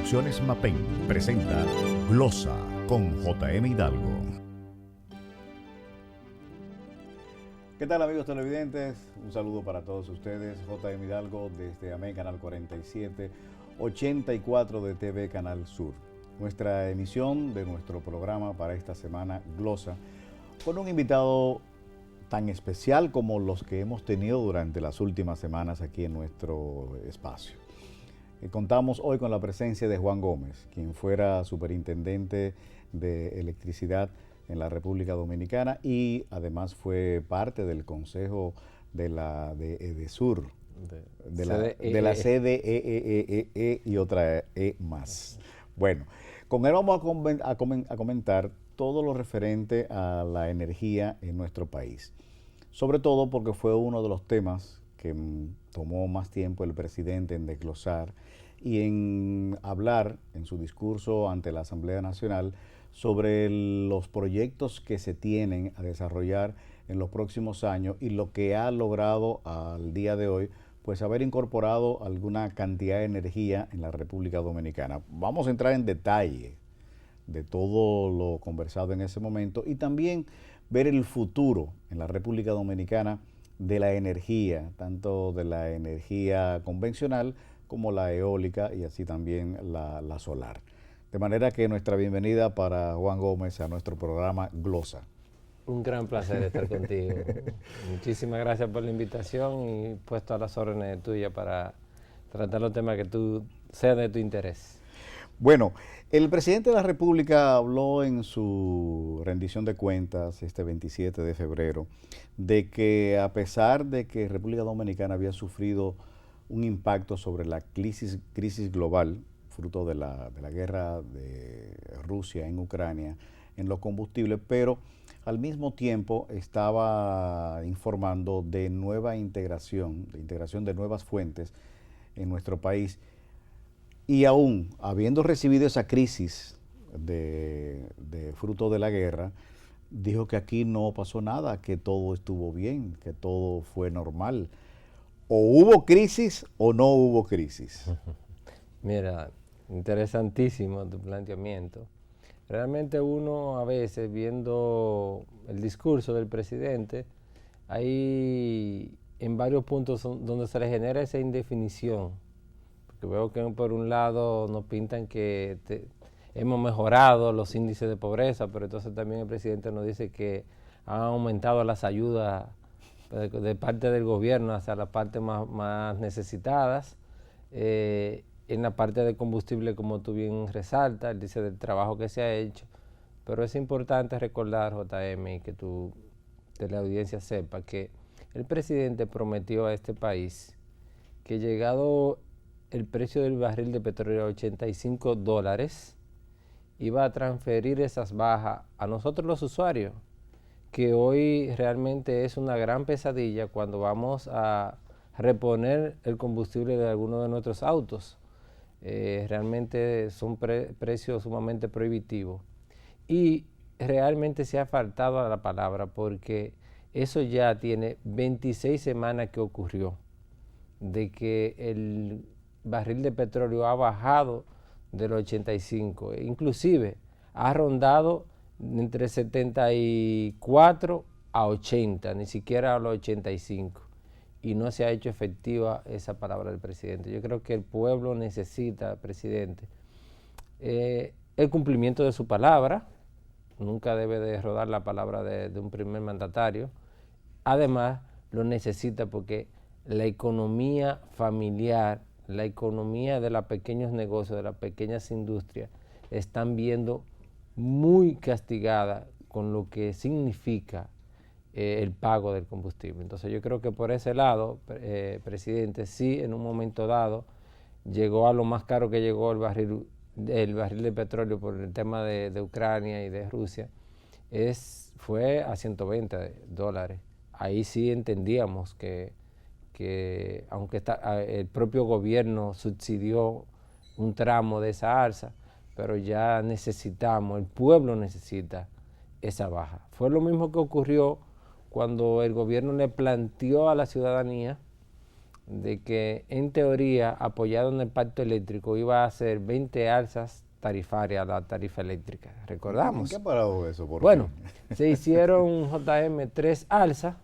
Producciones Mapén presenta Glosa con J.M. Hidalgo. ¿Qué tal, amigos televidentes? Un saludo para todos ustedes. J.M. Hidalgo desde AME Canal 47, 84 de TV Canal Sur. Nuestra emisión de nuestro programa para esta semana, Glosa, con un invitado tan especial como los que hemos tenido durante las últimas semanas aquí en nuestro espacio. Contamos hoy con la presencia de Juan Gómez, quien fuera superintendente de electricidad en la República Dominicana y además fue parte del consejo de la de EDESUR, de la CDEE y otra E más. Bueno, con él vamos a comentar todo lo referente a la energía en nuestro país, sobre todo porque fue uno de los temas que tomó más tiempo el presidente en desglosar y en hablar en su discurso ante la Asamblea Nacional sobre los proyectos que se tienen a desarrollar en los próximos años y lo que ha logrado al día de hoy, pues haber incorporado alguna cantidad de energía en la República Dominicana. Vamos a entrar en detalle de todo lo conversado en ese momento y también ver el futuro en la República Dominicana de la energía, tanto de la energía convencional como la eólica y así también la solar. De manera que nuestra bienvenida para Juan Gómez a nuestro programa Glosa. Un gran placer estar contigo. Muchísimas gracias por la invitación y puesto a las órdenes tuyas para tratar los temas que tú sean de tu interés. Bueno, el presidente de la República habló en su rendición de cuentas este 27 de febrero de que a pesar de que República Dominicana había sufrido un impacto sobre la crisis global, fruto de la guerra de Rusia en Ucrania, en los combustibles, pero al mismo tiempo estaba informando de nueva integración de nuevas fuentes en nuestro país. Y aún habiendo recibido esa crisis de fruto de la guerra, dijo que aquí no pasó nada, que todo estuvo bien, que todo fue normal. ¿O hubo crisis o no hubo crisis? Mira, interesantísimo tu planteamiento. Realmente uno a veces viendo el discurso del presidente, hay en varios puntos donde se le genera esa indefinición. Porque veo que por un lado nos pintan que hemos mejorado los índices de pobreza, pero entonces también el presidente nos dice que han aumentado las ayudas de parte del gobierno hacia las partes más necesitadas. En la parte de combustible, como tú bien resaltas, él dice del trabajo que se ha hecho, pero es importante recordar, J.M., y que tú de la audiencia sepa que el presidente prometió a este país que llegado el precio del barril de petróleo a $85, iba a transferir esas bajas a nosotros los usuarios, que hoy realmente es una gran pesadilla cuando vamos a reponer el combustible de algunos de nuestros autos. Realmente son precios sumamente prohibitivos y realmente se ha faltado a la palabra porque eso ya tiene 26 semanas que ocurrió, de que el barril de petróleo ha bajado de los 85, inclusive ha rondado entre 74 a 80, ni siquiera a los 85, y no se ha hecho efectiva esa palabra del presidente. Yo creo que el pueblo necesita, presidente, el cumplimiento de su palabra. Nunca debe de rodar la palabra de un primer mandatario. Además, lo necesita porque la economía familiar, la economía de los pequeños negocios, de las pequeñas industrias, están viendo muy castigada con lo que significa el pago del combustible. Entonces yo creo que por ese lado, presidente, sí en un momento dado llegó a lo más caro que llegó el barril de petróleo por el tema de Ucrania y de Rusia, fue a $120. Ahí sí entendíamos que aunque el propio gobierno subsidió un tramo de esa alza, pero ya necesitamos, el pueblo necesita esa baja. Fue lo mismo que ocurrió cuando el gobierno le planteó a la ciudadanía de que en teoría, apoyado en el pacto eléctrico, iba a hacer 20 alzas tarifarias a la tarifa eléctrica. ¿Recordamos? ¿En qué ha parado eso? Bueno, se hicieron, JM, 3 alzas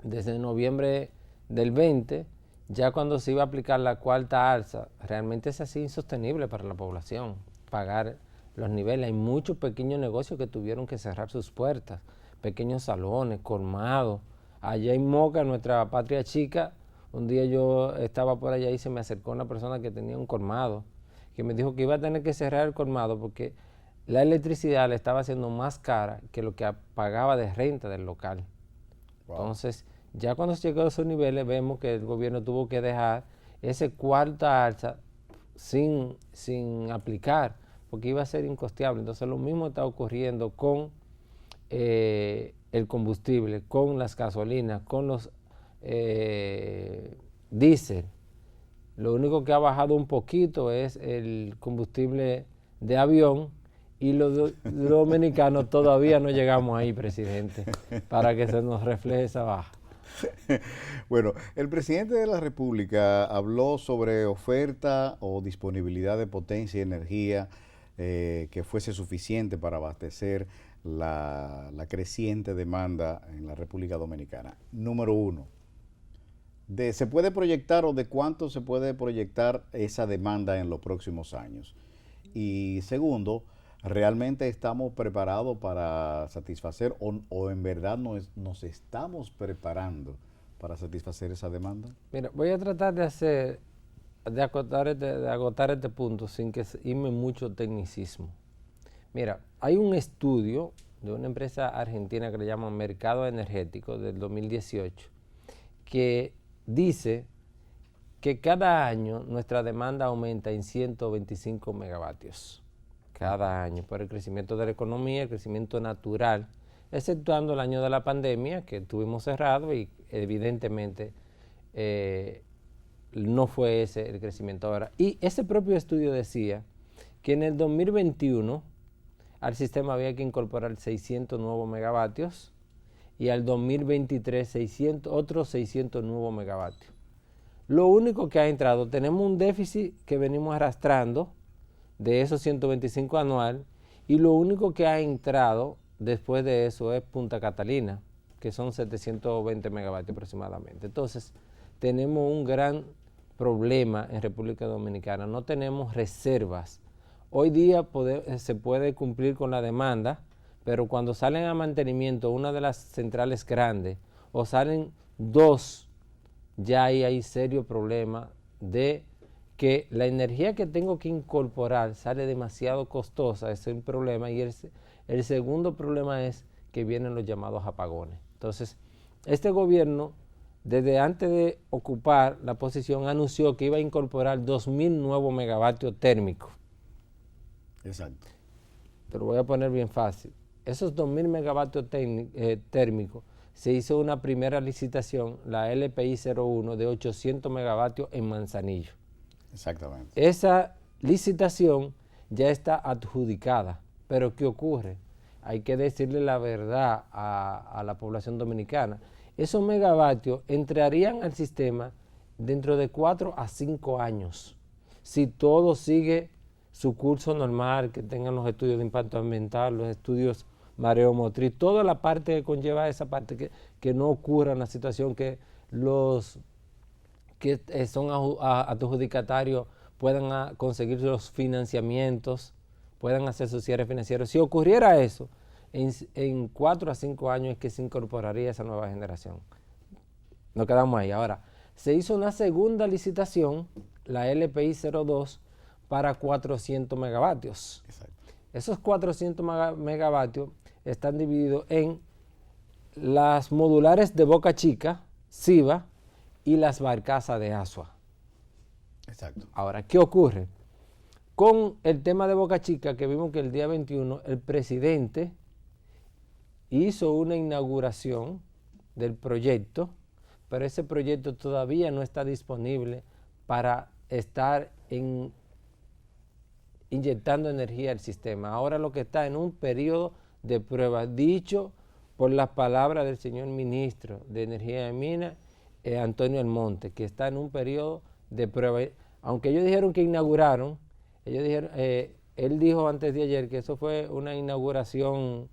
desde noviembre del 20. Ya cuando se iba a aplicar la cuarta alza, realmente es así insostenible para la población pagar los niveles. Hay muchos pequeños negocios que tuvieron que cerrar sus puertas, pequeños salones, colmados. Allá en Moca, nuestra patria chica, un día yo estaba por allá y se me acercó una persona que tenía un colmado, que me dijo que iba a tener que cerrar el colmado porque la electricidad le estaba haciendo más cara que lo que pagaba de renta del local. Wow. Entonces, ya cuando se llegó a esos niveles, vemos que el gobierno tuvo que dejar ese cuarta alza sin aplicar, porque iba a ser incosteable. Entonces, lo mismo está ocurriendo con el combustible, con las gasolinas, con los diésel. Lo único que ha bajado un poquito es el combustible de avión, y los dominicanos todavía no llegamos ahí, presidente, para que se nos refleje esa baja. Bueno, el presidente de la República habló sobre oferta o disponibilidad de potencia y energía que fuese suficiente para abastecer la creciente demanda en la República Dominicana. Número uno, ¿se puede proyectar o de cuánto se puede proyectar esa demanda en los próximos años? Y segundo, ¿realmente estamos preparados para satisfacer o en verdad nos estamos preparando para satisfacer esa demanda? Mira, voy a tratar de agotar este punto sin que irme mucho tecnicismo. Mira, hay un estudio de una empresa argentina que le llaman Mercado Energético del 2018 que dice que cada año nuestra demanda aumenta en 125 megavatios. Cada año, por el crecimiento de la economía, el crecimiento natural, exceptuando el año de la pandemia, que tuvimos cerrado y evidentemente no fue ese el crecimiento ahora. Y ese propio estudio decía que en el 2021 al sistema había que incorporar 600 nuevos megavatios y al 2023 otros 600 nuevos megavatios. Lo único que ha entrado, tenemos un déficit que venimos arrastrando de esos 125 anual, y lo único que ha entrado después de eso es Punta Catalina, que son 720 megavatios aproximadamente. Entonces, tenemos un gran problema en República Dominicana, no tenemos reservas. Hoy día se puede cumplir con la demanda, pero cuando salen a mantenimiento una de las centrales grandes o salen dos, ya ahí hay serio problema de que la energía que tengo que incorporar sale demasiado costosa. Ese es el problema. Y el segundo problema es que vienen los llamados apagones. Entonces, este gobierno, desde antes de ocupar la posición, anunció que iba a incorporar 2.000 nuevos megavatios térmicos. Exacto. Te lo voy a poner bien fácil. Esos 2.000 megavatios térmicos, se hizo una primera licitación, la LPI 01, de 800 megavatios en Manzanillo. Exactamente. Esa licitación ya está adjudicada, pero ¿qué ocurre? Hay que decirle la verdad a la población dominicana. Esos megavatios entrarían al sistema dentro de 4 a 5 años, si todo sigue su curso normal, que tengan los estudios de impacto ambiental, los estudios mareomotriz, toda la parte que conlleva esa parte, que no ocurra una situación que los que son adjudicatarios puedan conseguir los financiamientos, puedan hacer sus cierres financieros. Si ocurriera eso, en 4 a 5 años es que se incorporaría esa nueva generación. Nos quedamos ahí. Ahora, se hizo una segunda licitación, la LPI 02, para 400 megavatios. Exacto. Esos 400 megavatios están divididos en las modulares de Boca Chica, Siva, y las barcazas de Asua. Exacto. Ahora, ¿qué ocurre? Con el tema de Boca Chica, que vimos que el día 21 el presidente hizo una inauguración del proyecto, pero ese proyecto todavía no está disponible para estar inyectando energía al sistema. Ahora lo que está en un periodo de prueba, dicho por las palabras del señor ministro de Energía y Minas Antonio Almonte, que está en un periodo de prueba. Aunque ellos dijeron que inauguraron, él dijo antes de ayer que eso fue una inauguración.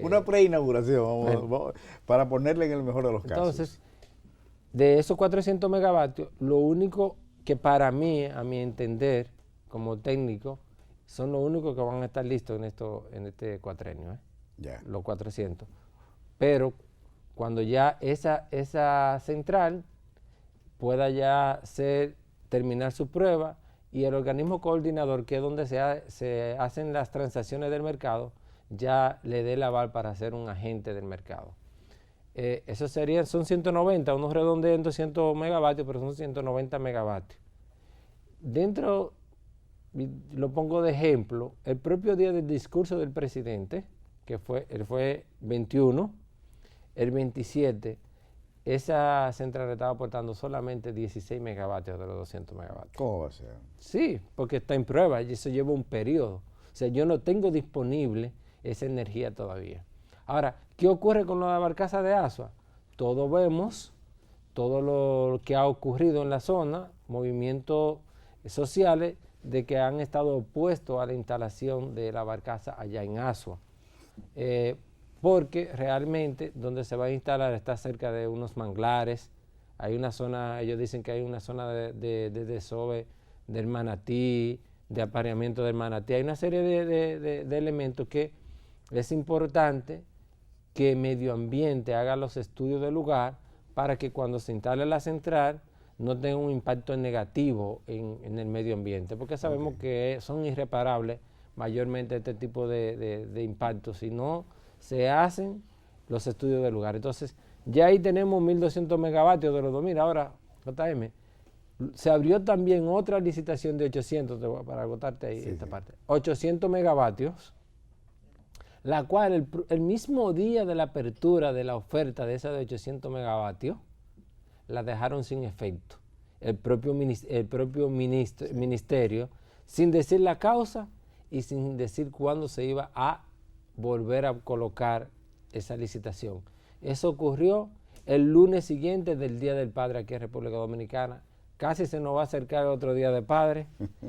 Una preinauguración, para ponerle en el mejor de los casos. Entonces, de esos 400 megavatios, lo único que para mí, a mi entender, como técnico, son los únicos que van a estar listos en este cuatrenio, los 400. Pero cuando ya esa central pueda ya terminar su prueba y el organismo coordinador, que es donde se hacen las transacciones del mercado, ya le dé el aval para ser un agente del mercado. Eso son 190, unos redondean 200 megavatios, pero son 190 megavatios. Lo pongo de ejemplo, el propio día del discurso del presidente, que fue 21, el 27, esa central estaba aportando solamente 16 megavatios de los 200 megavatios. ¿Cómo va a ser? Sí, porque está en prueba y eso lleva un periodo. O sea, yo no tengo disponible esa energía todavía. Ahora, ¿qué ocurre con la barcaza de Asua? Todos vemos todo lo que ha ocurrido en la zona, movimientos sociales de que han estado opuestos a la instalación de la barcaza allá en Asua. Porque realmente donde se va a instalar está cerca de unos manglares, hay una zona, ellos dicen que hay una zona de desove del manatí, de apareamiento del manatí, hay una serie de elementos que es importante que Medio Ambiente haga los estudios del lugar para que cuando se instale la central no tenga un impacto negativo en el medio ambiente, porque sabemos que son irreparables mayormente este tipo de impactos si no se hacen los estudios del lugar. Entonces, ya ahí tenemos 1.200 megavatios de los 2.000. Ahora, JM, se abrió también otra licitación de 800, para agotarte ahí esta parte, 800 megavatios, la cual el mismo día de la apertura de la oferta de esa de 800 megavatios, la dejaron sin efecto. El propio ministerio, sin decir la causa y sin decir cuándo se iba a volver a colocar esa licitación. Eso ocurrió el lunes siguiente del Día del Padre aquí en República Dominicana. Casi se nos va a acercar otro Día de Padre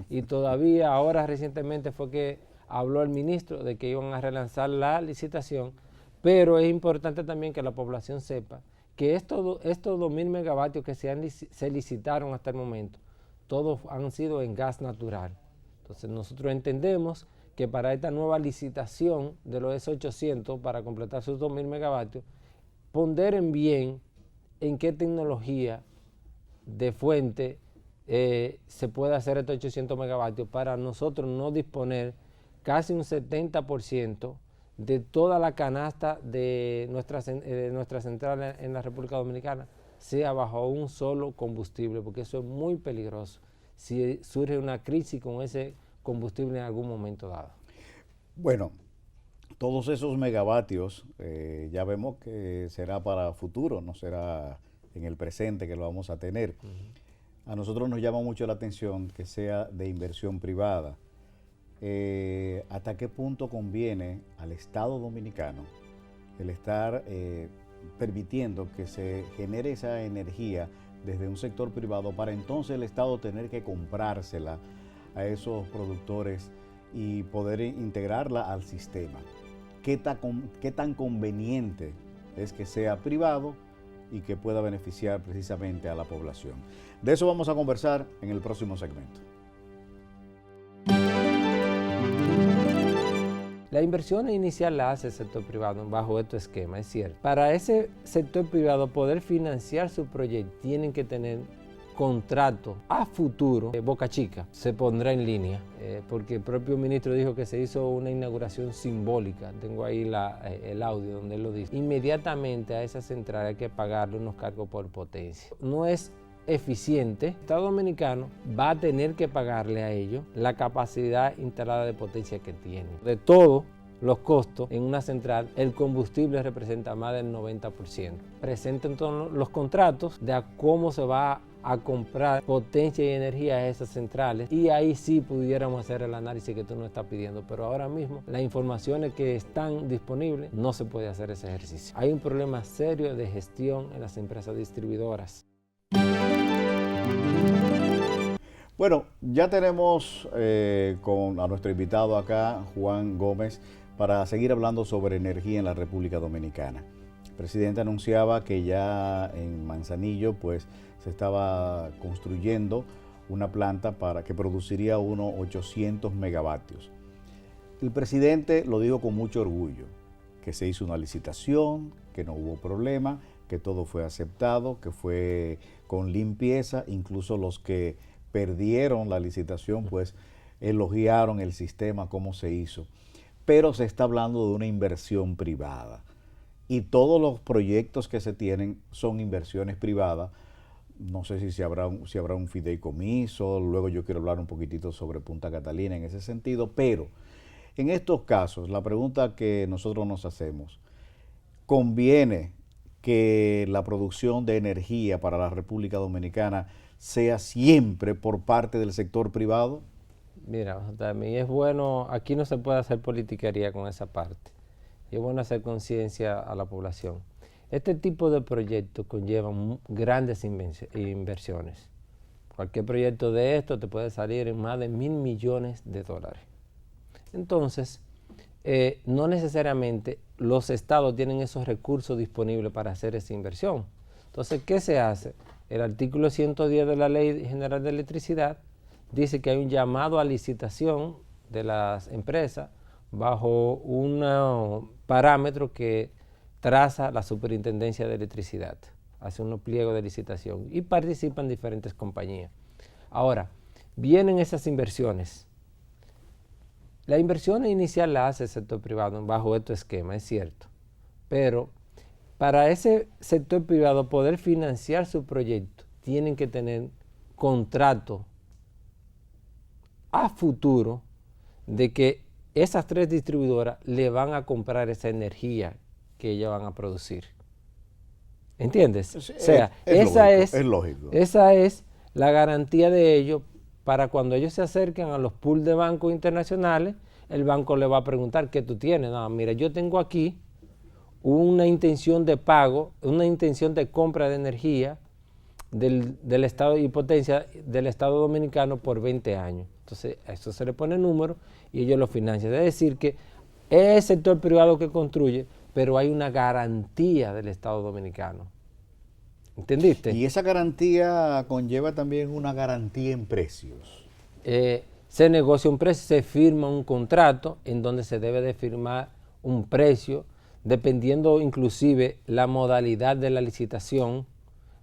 y todavía ahora recientemente fue que habló el ministro de que iban a relanzar la licitación, pero es importante también que la población sepa que estos 2.000 megavatios que se licitaron hasta el momento, todos han sido en gas natural. Entonces nosotros entendemos que para esta nueva licitación de los S800, para completar sus 2.000 megavatios, ponderen bien en qué tecnología de fuente se puede hacer estos 800 megavatios para nosotros no disponer casi un 70% de toda la canasta de nuestra central en la República Dominicana sea bajo un solo combustible, porque eso es muy peligroso si surge una crisis con ese combustible en algún momento dado. Bueno, todos esos megavatios ya vemos que será para futuro, no será en el presente que lo vamos a tener. A nosotros nos llama mucho la atención que sea de inversión privada. ¿Hasta qué punto conviene al Estado Dominicano el estar permitiendo que se genere esa energía desde un sector privado para entonces el Estado tener que comprársela a esos productores y poder integrarla al sistema? ¿Qué tan conveniente es que sea privado y que pueda beneficiar precisamente a la población? De eso vamos a conversar en el próximo segmento. La inversión inicial la hace el sector privado bajo este esquema, es cierto. Para ese sector privado poder financiar su proyecto, tienen que tener contrato a futuro. Boca Chica se pondrá en línea, porque el propio ministro dijo que se hizo una inauguración simbólica. Tengo ahí el audio donde él lo dice. Inmediatamente a esa central hay que pagarle unos cargos por potencia. No es eficiente. El Estado Dominicano va a tener que pagarle a ellos la capacidad instalada de potencia que tiene. De todos los costos en una central, el combustible representa más del 90%. Presenten todos los contratos de a cómo se va a comprar potencia y energía a esas centrales, y ahí sí pudiéramos hacer el análisis que tú nos estás pidiendo, pero ahora mismo las informaciones que están disponibles no se puede hacer ese ejercicio. Hay un problema serio de gestión en las empresas distribuidoras. Bueno, ya tenemos a nuestro invitado acá, Juan Gómez, para seguir hablando sobre energía en la República Dominicana. El presidente anunciaba que ya en Manzanillo pues se estaba construyendo una planta para que produciría unos 800 megavatios. El presidente lo dijo con mucho orgullo, que se hizo una licitación, que no hubo problema, que todo fue aceptado, que fue con limpieza, incluso los que perdieron la licitación pues elogiaron el sistema, cómo se hizo. Pero se está hablando de una inversión privada y todos los proyectos que se tienen son inversiones privadas. No sé si habrá un fideicomiso, luego yo quiero hablar un poquitito sobre Punta Catalina en ese sentido, pero en estos casos la pregunta que nosotros nos hacemos, ¿conviene que la producción de energía para la República Dominicana sea siempre por parte del sector privado? Mira, también es bueno, aquí no se puede hacer politiquería con esa parte, y es bueno hacer conciencia a la población. Este tipo de proyectos conllevan grandes inversiones. Cualquier proyecto de esto te puede salir en más de $1.000 millones. Entonces, no necesariamente los estados tienen esos recursos disponibles para hacer esa inversión. Entonces, ¿qué se hace? El artículo 110 de la Ley General de Electricidad dice que hay un llamado a licitación de las empresas bajo un parámetro que traza la Superintendencia de Electricidad, hace unos pliegos de licitación y participan diferentes compañías. Ahora, vienen esas inversiones. La inversión inicial la hace el sector privado bajo este esquema, es cierto, pero para ese sector privado poder financiar su proyecto, tienen que tener contrato a futuro de que esas tres distribuidoras le van a comprar esa energía que ellos van a producir. ¿Entiendes? O sea, es lógico. Esa es la garantía de ellos para cuando ellos se acerquen a los pools de bancos internacionales, el banco le va a preguntar ¿qué tú tienes? No, mira, yo tengo aquí una intención de pago, una intención de compra de energía del Estado y potencia del Estado Dominicano por 20 años. Entonces, a eso se le pone número y ellos lo financian. Es decir, que es el sector privado que construye, pero hay una garantía del Estado Dominicano. ¿Entendiste? Y esa garantía conlleva también una garantía en precios. Se negocia un precio, se firma un contrato en donde se debe de firmar un precio, dependiendo inclusive la modalidad de la licitación.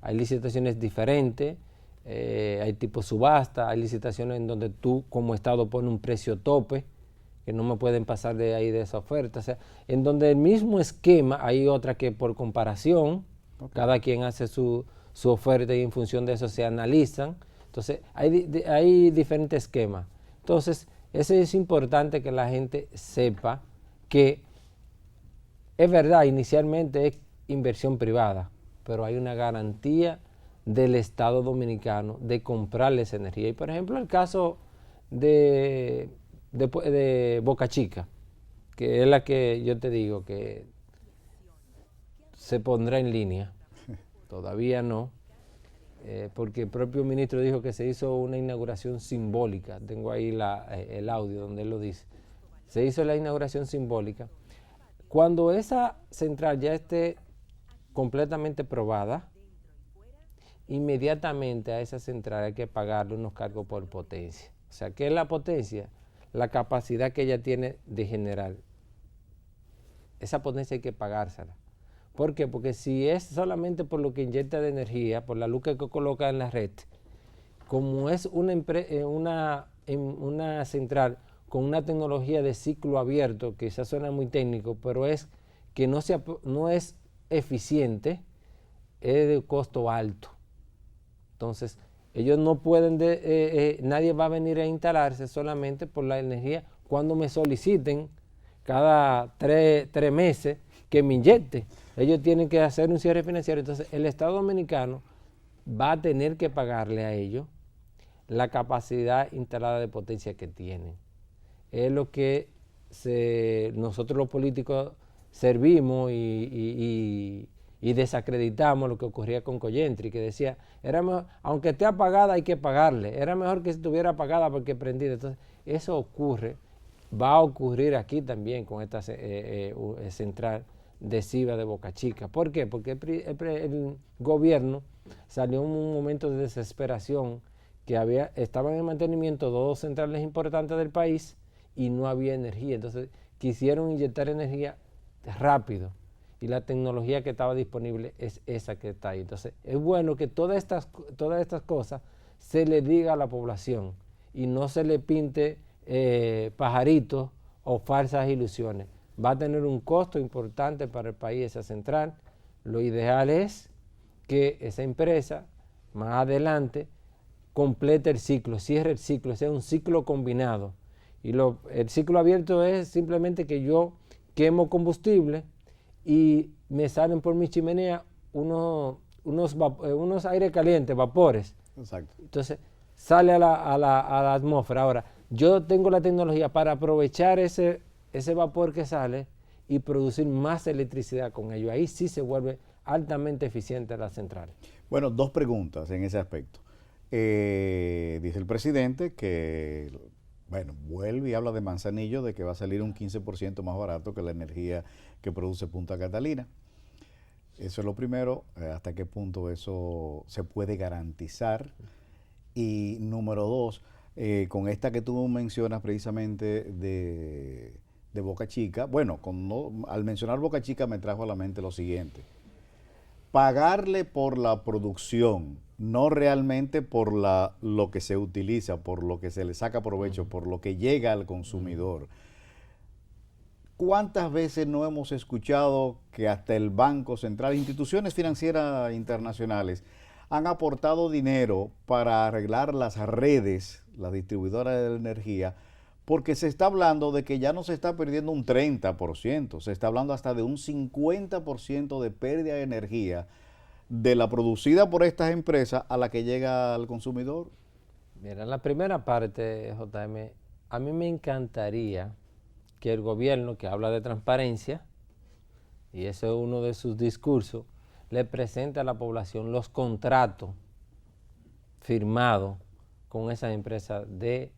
Hay licitaciones diferentes, hay tipo subasta, hay licitaciones en donde tú como Estado pones un precio tope, que no me pueden pasar de ahí de esa oferta. O sea, en donde el mismo esquema, hay otra que por comparación, cada quien hace su oferta y en función de eso se analizan. Entonces, hay diferentes esquemas. Entonces, eso es importante que la gente sepa que es verdad, inicialmente es inversión privada, pero hay una garantía del Estado Dominicano de comprarles energía. Y por ejemplo, el caso de Boca Chica, que es la que yo te digo que se pondrá en línea, todavía no, porque el propio ministro dijo que se hizo una inauguración simbólica. Tengo ahí el audio donde él lo dice. Se hizo la inauguración simbólica. Cuando esa central ya esté completamente probada, inmediatamente a esa central hay que pagarle unos cargos por potencia. O sea, ¿qué es la potencia? La capacidad que ella tiene de generar. Esa potencia hay que pagársela. ¿Por qué? Porque si es solamente por lo que inyecta de energía, por la luz que coloca en la red, como es una central con una tecnología de ciclo abierto, que quizás suena muy técnico, pero es que no es eficiente, es de costo alto. Entonces, ellos no pueden, nadie va a venir a instalarse solamente por la energía cuando me soliciten cada tres meses que me inyecte. Ellos tienen que hacer un cierre financiero. Entonces, el Estado Dominicano va a tener que pagarle a ellos la capacidad instalada de potencia que tienen. Es lo que nosotros los políticos servimos y desacreditamos lo que ocurría con Collentri, que decía, era mejor, aunque esté apagada hay que pagarle, era mejor que estuviera apagada porque prendida. Entonces, eso ocurre, va a ocurrir aquí también con esta central de Ciba de Boca Chica. ¿Por qué? Porque el gobierno salió en un momento de desesperación que estaban en mantenimiento dos centrales importantes del país y no había energía. Entonces quisieron inyectar energía rápido y la tecnología que estaba disponible es esa que está ahí. Entonces es bueno que todas estas cosas se le diga a la población y no se le pinte pajaritos o falsas ilusiones. Va a tener un costo importante para el país esa central. Lo ideal es que esa empresa más adelante complete el ciclo, cierre el ciclo, sea un ciclo combinado. Y el ciclo abierto es simplemente que yo quemo combustible y me salen por mi chimenea unos aire calientes, vapores. Exacto. Entonces sale a la atmósfera. Ahora, yo tengo la tecnología para aprovechar ese vapor que sale y producir más electricidad con ello. Ahí sí se vuelve altamente eficiente la central. Bueno, dos preguntas en ese aspecto. Dice el presidente que, bueno, vuelve y habla de Manzanillo, de que va a salir un 15% más barato que la energía que produce Punta Catalina. Eso es lo primero, hasta qué punto eso se puede garantizar. Y número dos, con esta que tú mencionas precisamente de Boca Chica, bueno, al mencionar Boca Chica me trajo a la mente lo siguiente: pagarle por la producción, no realmente por lo que se utiliza, por lo que se le saca provecho, por lo que llega al consumidor. ¿Cuántas veces no hemos escuchado que hasta el Banco Central, instituciones financieras internacionales, han aportado dinero para arreglar las redes, las distribuidoras de energía, porque se está hablando de que ya no se está perdiendo un 30%, se está hablando hasta de un 50% de pérdida de energía de la producida por estas empresas a la que llega al consumidor? Mira, la primera parte, JM, a mí me encantaría que el gobierno, que habla de transparencia, y ese es uno de sus discursos, le presente a la población los contratos firmados con esas empresas de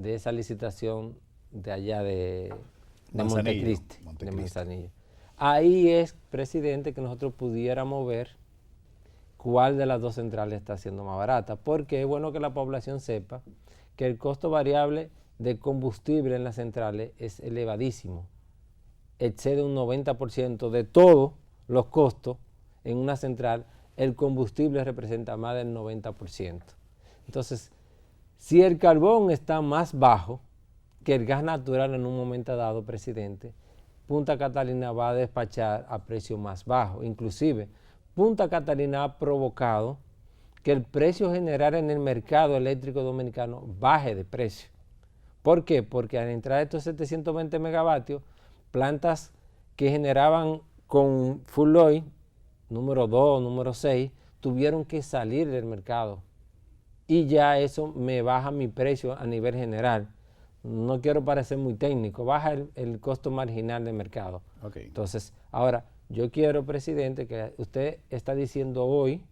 esa licitación de allá de Montecristi, de Manzanillo. Ahí es, presidente, que nosotros pudiéramos ver cuál de las dos centrales está siendo más barata, porque es bueno que la población sepa que el costo variable de combustible en las centrales es elevadísimo, excede un 90% de todos los costos en una central, el combustible representa más del 90%. Entonces, si el carbón está más bajo que el gas natural en un momento dado, presidente, Punta Catalina va a despachar a precio más bajo. Inclusive, Punta Catalina ha provocado que el precio general en el mercado eléctrico dominicano baje de precio. ¿Por qué? Porque al entrar estos 720 megavatios, plantas que generaban con full oil, número 2, número 6, tuvieron que salir del mercado. Y ya eso me baja mi precio a nivel general. No quiero parecer muy técnico, baja el costo marginal de mercado. Okay. Entonces, ahora, yo quiero, presidente, que usted está diciendo hoy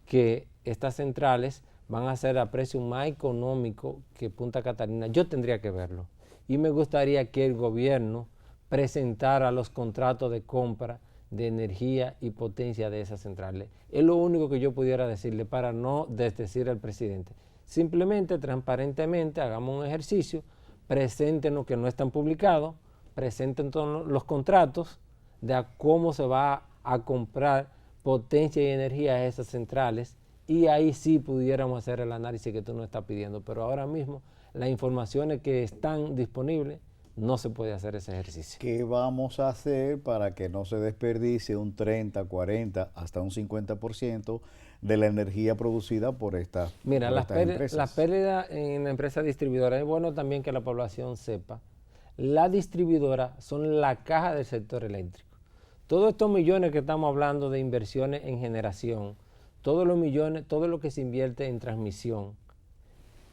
que estas centrales van a ser a precio más económico que Punta Catalina. Yo tendría que verlo. Y me gustaría que el gobierno presentara los contratos de compra de energía y potencia de esas centrales. Es lo único que yo pudiera decirle para no desdecir al presidente. Simplemente, transparentemente, hagamos un ejercicio, preséntenos que no están publicados, presenten todos los contratos de cómo se va a comprar potencia y energía a esas centrales, y ahí sí pudiéramos hacer el análisis que tú nos estás pidiendo. Pero ahora mismo, las informaciones que están disponibles, no se puede hacer ese ejercicio. ¿Qué vamos a hacer para que no se desperdicie un 30, 40, hasta un 50% de la energía producida por estas empresas? Mira, las pérdidas en la empresa distribuidora, es bueno también que la población sepa, las distribuidoras son la caja del sector eléctrico. Todos estos millones que estamos hablando de inversiones en generación, todos los millones, todo lo que se invierte en transmisión,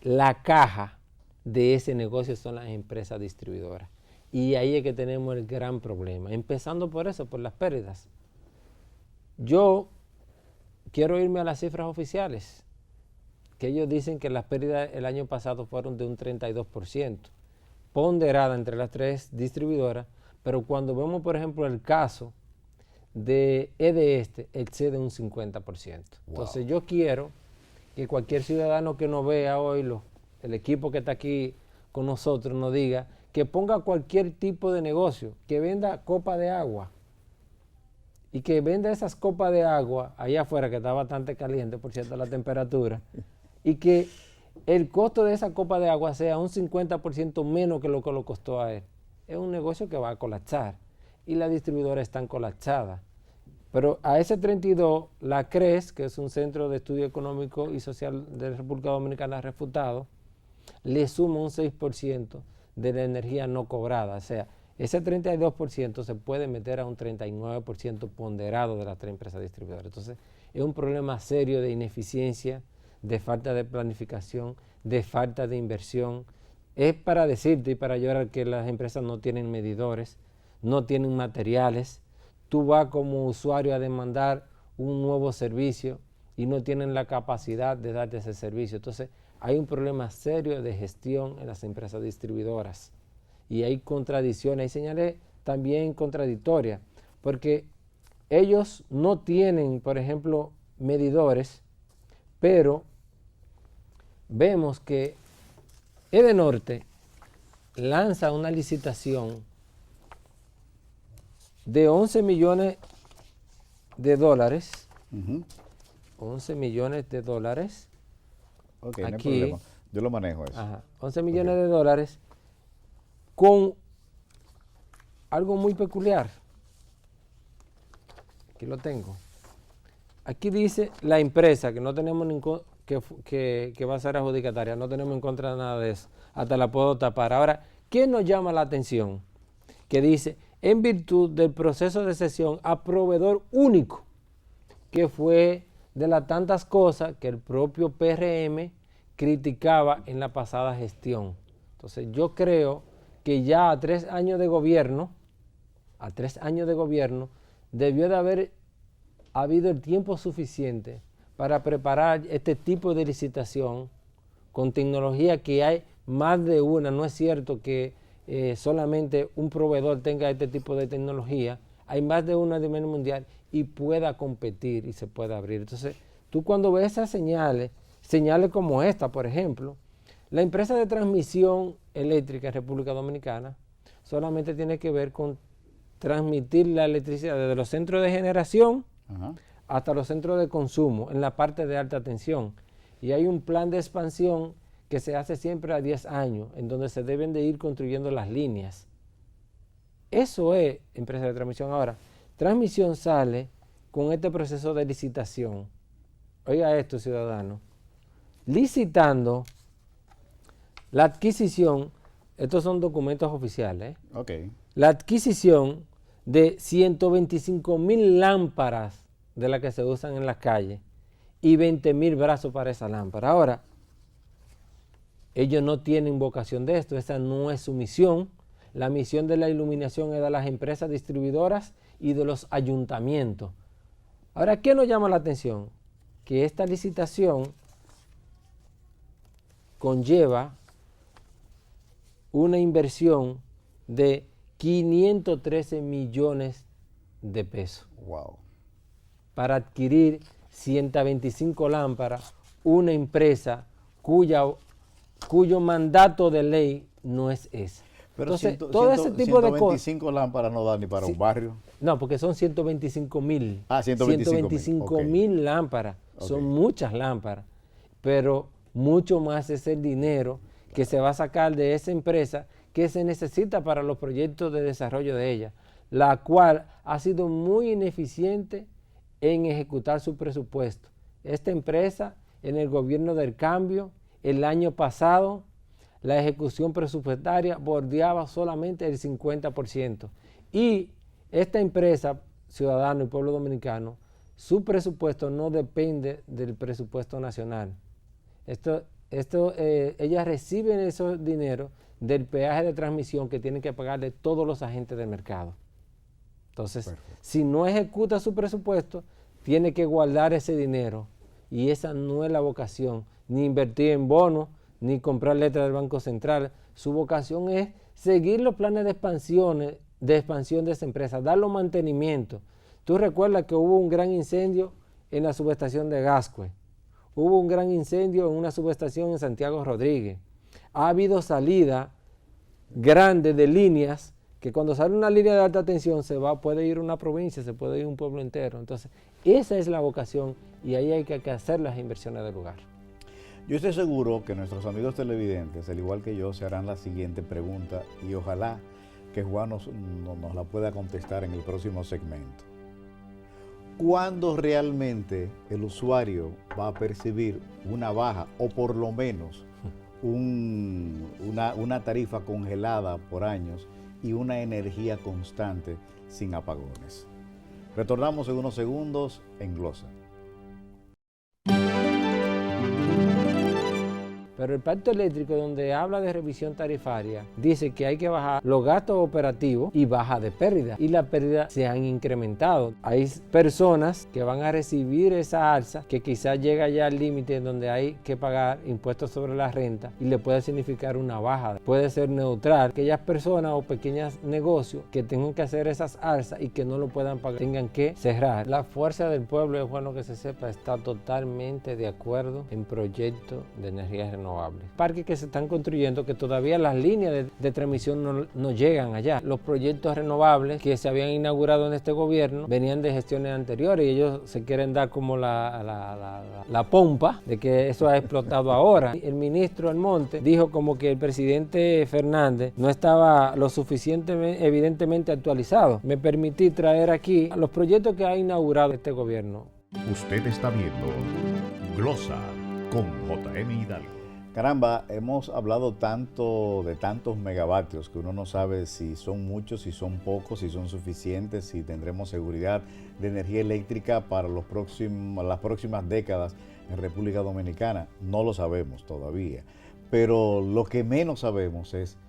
la caja de ese negocio son las empresas distribuidoras. Y ahí es que tenemos el gran problema, empezando por eso, por las pérdidas. Yo quiero irme a las cifras oficiales, que ellos dicen que las pérdidas el año pasado fueron de un 32%, ponderada entre las tres distribuidoras, pero cuando vemos, por ejemplo, el caso de EDESTE, excede un 50%. Wow. Entonces yo quiero que cualquier ciudadano que nos vea hoy, el equipo que está aquí con nosotros, nos diga que ponga cualquier tipo de negocio, que venda copa de agua y que venda esas copas de agua allá afuera, que está bastante caliente, por cierto, la temperatura, y que el costo de esa copa de agua sea un 50% menos que lo costó a él. Es un negocio que va a colapsar y las distribuidoras están colapsadas. Pero a ese 32, la CRES, que es un centro de estudio económico y social de la República Dominicana refutado, le suma un 6% de la energía no cobrada. O sea, ese 32% se puede meter a un 39% ponderado de las tres empresas distribuidoras. Entonces, es un problema serio de ineficiencia, de falta de planificación, de falta de inversión. Es para decirte y para llorar que las empresas no tienen medidores, no tienen materiales. Tú vas como usuario a demandar un nuevo servicio y no tienen la capacidad de darte ese servicio. Entonces, hay un problema serio de gestión en las empresas distribuidoras. Y hay contradicciones, hay señales también contradictorias, porque ellos no tienen, por ejemplo, medidores, pero vemos que Edenorte lanza una licitación de 11 millones de dólares. 11 millones de dólares. Ok, aquí, no hay problema. Yo lo manejo eso. 11 millones de dólares con algo muy peculiar. Aquí lo tengo. Aquí dice la empresa, que no tenemos que va a ser adjudicataria, no tenemos en contra de nada de eso. Hasta la puedo tapar. Ahora, ¿qué nos llama la atención? Que dice, en virtud del proceso de cesión a proveedor único, que fue de las tantas cosas que el propio PRM criticaba en la pasada gestión. Entonces yo creo que ya a 3 años de gobierno, debió de haber habido el tiempo suficiente para preparar este tipo de licitación con tecnología que hay más de una. No es cierto que solamente un proveedor tenga este tipo de tecnología, hay más de una a nivel mundial y pueda competir y se pueda abrir. Entonces, tú cuando ves esas señales como esta, por ejemplo, la empresa de transmisión eléctrica en República Dominicana solamente tiene que ver con transmitir la electricidad desde los centros de generación hasta los centros de consumo en la parte de alta tensión. Y hay un plan de expansión que se hace siempre a 10 años, en donde se deben de ir construyendo las líneas. Eso es empresa de transmisión. Ahora, transmisión sale con este proceso de licitación. Oiga esto, ciudadano. Licitando la adquisición, estos son documentos oficiales, la adquisición de 125,000 lámparas de las que se usan en las calles y 20,000 brazos para esa lámpara. Ahora, ellos no tienen vocación de esto, esa no es su misión. La misión de la iluminación es de las empresas distribuidoras y de los ayuntamientos. Ahora, ¿qué nos llama la atención? Que esta licitación conlleva una inversión de 513 millones de pesos. Wow. Para adquirir 125 lámparas, una empresa cuyo mandato de ley no es ese. Pero entonces, todo ese tipo de cosas. 125 lámparas no dan ni para un barrio. No, porque son 125,000. 125,000 lámparas. Son muchas lámparas. Pero mucho más es el dinero que se va a sacar de esa empresa que se necesita para los proyectos de desarrollo de ella, la cual ha sido muy ineficiente en ejecutar su presupuesto. Esta empresa, en el gobierno del cambio, el año pasado, la ejecución presupuestaria bordeaba solamente el 50%. Y esta empresa, Ciudadano y Pueblo Dominicano, su presupuesto no depende del presupuesto nacional. Ellas reciben esos dineros del peaje de transmisión que tienen que pagarle todos los agentes del mercado. Entonces, perfecto, si no ejecuta su presupuesto, tiene que guardar ese dinero. Y esa no es la vocación, ni invertir en bonos, ni comprar letras del Banco Central. Su vocación es seguir los planes de expansión de esa empresa, darle mantenimiento. Tú recuerdas que hubo un gran incendio en la subestación de Gascue. Hubo un gran incendio en una subestación en Santiago Rodríguez. Ha habido salida grande de líneas, que cuando sale una línea de alta tensión puede ir una provincia, se puede ir un pueblo entero. Entonces, esa es la vocación y ahí hay que hacer las inversiones del lugar. Yo estoy seguro que nuestros amigos televidentes, al igual que yo, se harán la siguiente pregunta y ojalá que Juan nos la pueda contestar en el próximo segmento. ¿Cuándo realmente el usuario va a percibir una baja o por lo menos una tarifa congelada por años y una energía constante sin apagones? Retornamos en unos segundos en Glosa. Pero el pacto eléctrico, donde habla de revisión tarifaria, dice que hay que bajar los gastos operativos y baja de pérdida. Y las pérdidas se han incrementado. Hay personas que van a recibir esa alza que quizás llega ya al límite donde hay que pagar impuestos sobre la renta y le puede significar una baja. Puede ser neutral. Aquellas personas o pequeños negocios que tengan que hacer esas alzas y que no lo puedan pagar, tengan que cerrar. La fuerza del pueblo, es bueno que se sepa, está totalmente de acuerdo en proyectos de energía renovable. Parques que se están construyendo que todavía las líneas de transmisión no llegan allá. Los proyectos renovables que se habían inaugurado en este gobierno venían de gestiones anteriores y ellos se quieren dar como la pompa de que eso ha explotado ahora. El ministro Almonte dijo como que el presidente Fernández no estaba lo suficientemente evidentemente actualizado. Me permití traer aquí los proyectos que ha inaugurado este gobierno. Usted está viendo Glosa con J.M. Hidalgo. Caramba, hemos hablado tanto de tantos megavatios que uno no sabe si son muchos, si son pocos, si son suficientes, si tendremos seguridad de energía eléctrica para las próximas décadas en República Dominicana. No lo sabemos todavía, pero lo que menos sabemos es,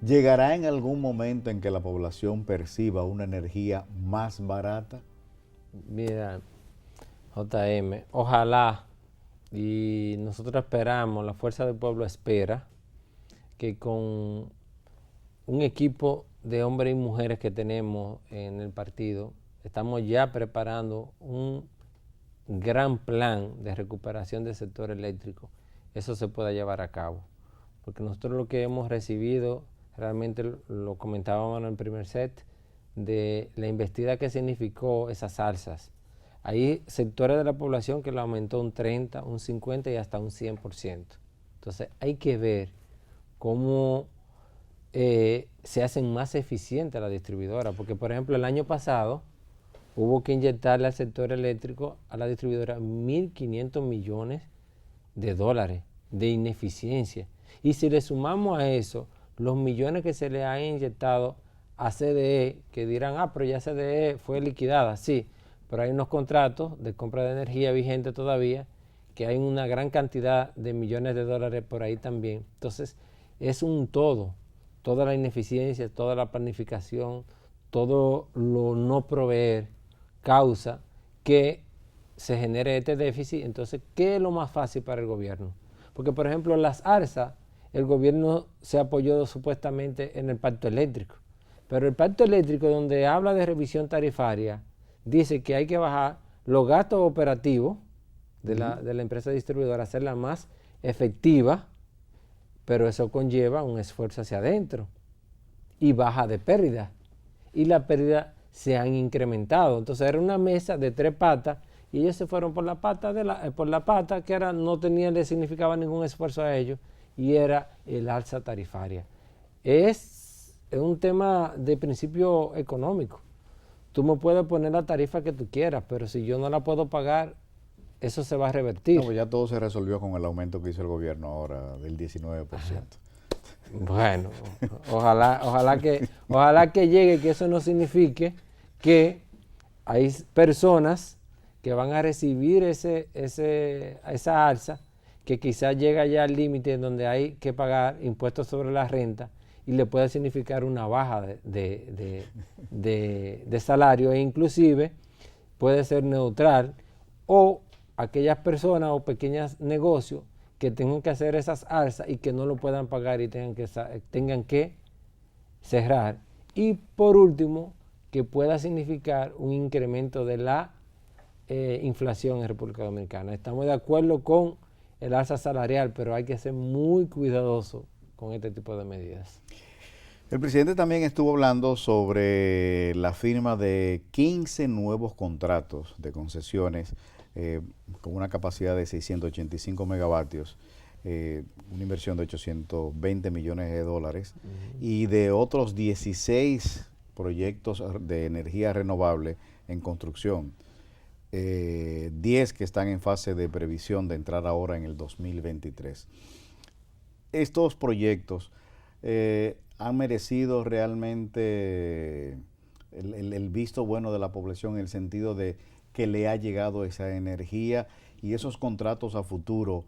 ¿llegará en algún momento en que la población perciba una energía más barata? Mira, JM, ojalá. Y nosotros esperamos, la Fuerza del Pueblo espera que con un equipo de hombres y mujeres que tenemos en el partido, estamos ya preparando un gran plan de recuperación del sector eléctrico. Eso se pueda llevar a cabo. Porque nosotros lo que hemos recibido, realmente lo comentábamos en el primer set, de la embestida que significó esas alzas. Hay sectores de la población que lo aumentó un 30, un 50 y hasta un 100%. Entonces hay que ver cómo se hacen más eficientes las distribuidoras. Porque, por ejemplo, el año pasado hubo que inyectarle al sector eléctrico, a la distribuidora, 1.500 millones de dólares de ineficiencia. Y si le sumamos a eso los millones que se le han inyectado a CDE, que dirán, pero ya CDE fue liquidada. Sí, pero hay unos contratos de compra de energía vigentes todavía, que hay una gran cantidad de millones de dólares por ahí también. Entonces, es un todo, toda la ineficiencia, toda la planificación, todo lo no proveer causa que se genere este déficit. Entonces, ¿qué es lo más fácil para el gobierno? Porque, por ejemplo, las ARSA, el gobierno se apoyó supuestamente en el pacto eléctrico, pero el pacto eléctrico, donde habla de revisión tarifaria, dice que hay que bajar los gastos operativos de la empresa distribuidora, hacerla más efectiva, pero eso conlleva un esfuerzo hacia adentro y baja de pérdida. Y las pérdidas se han incrementado. Entonces era una mesa de 3 patas y ellos se fueron por la pata que era, no le significaba ningún esfuerzo a ellos, y era el alza tarifaria. Es un tema de principio económico. Tú me puedes poner la tarifa que tú quieras, pero si yo no la puedo pagar, eso se va a revertir. No, pues ya todo se resolvió con el aumento que hizo el gobierno ahora del 19%. Bueno, ojalá que llegue, que eso no signifique que hay personas que van a recibir esa alza, que quizás llega ya al límite en donde hay que pagar impuestos sobre la renta y le puede significar una baja de salario, e inclusive puede ser neutral, o aquellas personas o pequeños negocios que tengan que hacer esas alzas y que no lo puedan pagar y tengan que cerrar. Y por último, que pueda significar un incremento de la inflación en República Dominicana. Estamos de acuerdo con el alza salarial, pero hay que ser muy cuidadoso con este tipo de medidas. El presidente también estuvo hablando sobre la firma de 15 nuevos contratos de concesiones con una capacidad de 685 megavatios, una inversión de 820 millones de dólares y de otros 16 proyectos de energía renovable en construcción. 10 que están en fase de previsión de entrar ahora en el 2023. Estos proyectos han merecido realmente el visto bueno de la población, en el sentido de que le ha llegado esa energía, y esos contratos a futuro,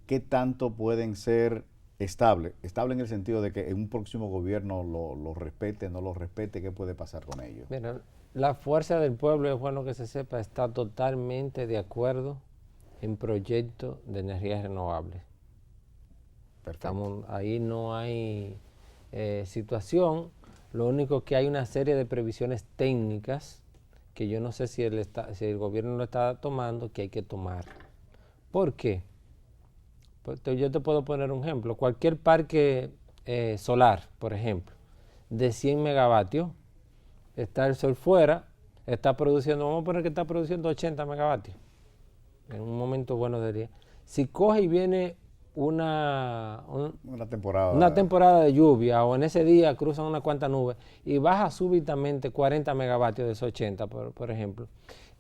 ¿qué tanto pueden ser estables? Estable en el sentido de que en un próximo gobierno lo respete, no lo respete, ¿qué puede pasar con ellos? Mira, la fuerza del pueblo, es bueno que se sepa, está totalmente de acuerdo en proyectos de energías renovables. Ahí no hay situación. Lo único que hay una serie de previsiones técnicas que yo no sé si el gobierno lo está tomando, que hay que tomar. ¿Por qué? Pues yo te puedo poner un ejemplo. Cualquier parque solar, por ejemplo, de 100 megavatios, está el sol fuera, está produciendo, vamos a poner que está produciendo 80 megavatios en un momento bueno del día. Si coge y viene una temporada de lluvia, o en ese día cruzan unas cuantas nubes y baja súbitamente 40 megavatios de esos 80, por ejemplo,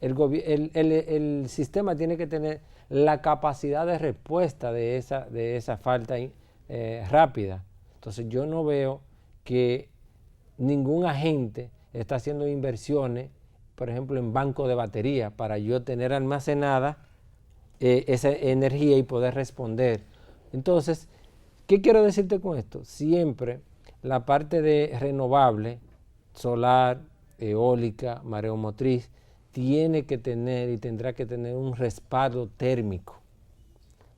el sistema tiene que tener la capacidad de respuesta de esa falta rápida. Entonces yo no veo que ningún agente está haciendo inversiones, por ejemplo, en banco de batería, para yo tener almacenada esa energía y poder responder. Entonces, ¿qué quiero decirte con esto? Siempre la parte de renovable, solar, eólica, mareomotriz, tiene que tener y tendrá que tener un respaldo térmico,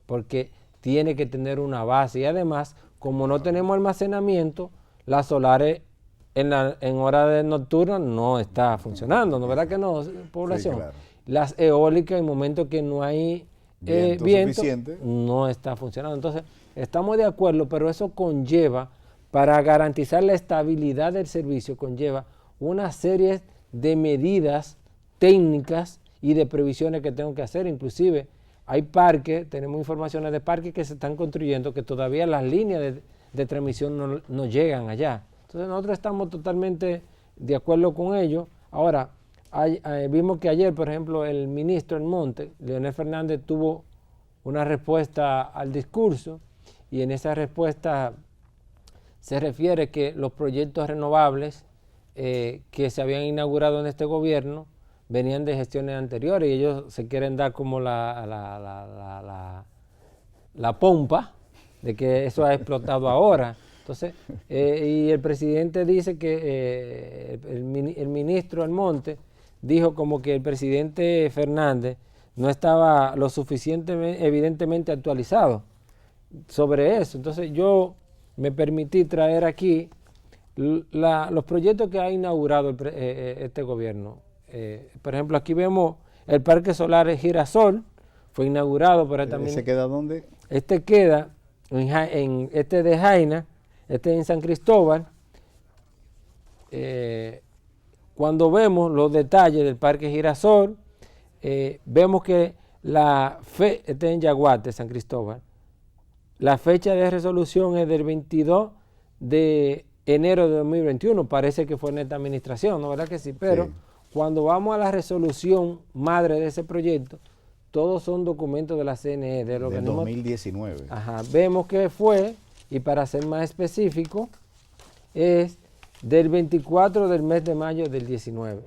porque tiene que tener una base. Y además, como no tenemos almacenamiento, las solares en hora de nocturna no está funcionando, ¿no? ¿Verdad que no, población? Sí, claro. Las eólicas, en momentos que no hay viento no está funcionando. Entonces, estamos de acuerdo, pero eso conlleva, para garantizar la estabilidad del servicio, conlleva una serie de medidas técnicas y de previsiones que tengo que hacer. Inclusive, hay parques, tenemos informaciones de parques que se están construyendo, que todavía las líneas de transmisión no llegan allá. Entonces nosotros estamos totalmente de acuerdo con ello. Ahora, vimos que ayer, por ejemplo, el ministro Almonte, Leonel Fernández, tuvo una respuesta al discurso, y en esa respuesta se refiere que los proyectos renovables que se habían inaugurado en este gobierno venían de gestiones anteriores, y ellos se quieren dar como la pompa de que eso ha explotado ahora. Entonces, y el presidente dice que el ministro Almonte dijo como que el presidente Fernández no estaba lo suficientemente, evidentemente, actualizado sobre eso. Entonces yo me permití traer aquí los proyectos que ha inaugurado este gobierno. Por ejemplo, aquí vemos el Parque Solar Girasol, fue inaugurado por esta ¿Ese queda dónde? Este queda este de Jaina, este en San Cristóbal. Cuando vemos los detalles del Parque Girasol, vemos que este en Yaguate, San Cristóbal, la fecha de resolución es del 22 de enero de 2021, parece que fue en esta administración, ¿no? ¿Verdad que sí? Pero sí, cuando vamos a la resolución madre de ese proyecto, todos son documentos de la CNE, del 2019. Ajá, vemos que fue, y para ser más específico, es del 24 del mes de mayo del 19.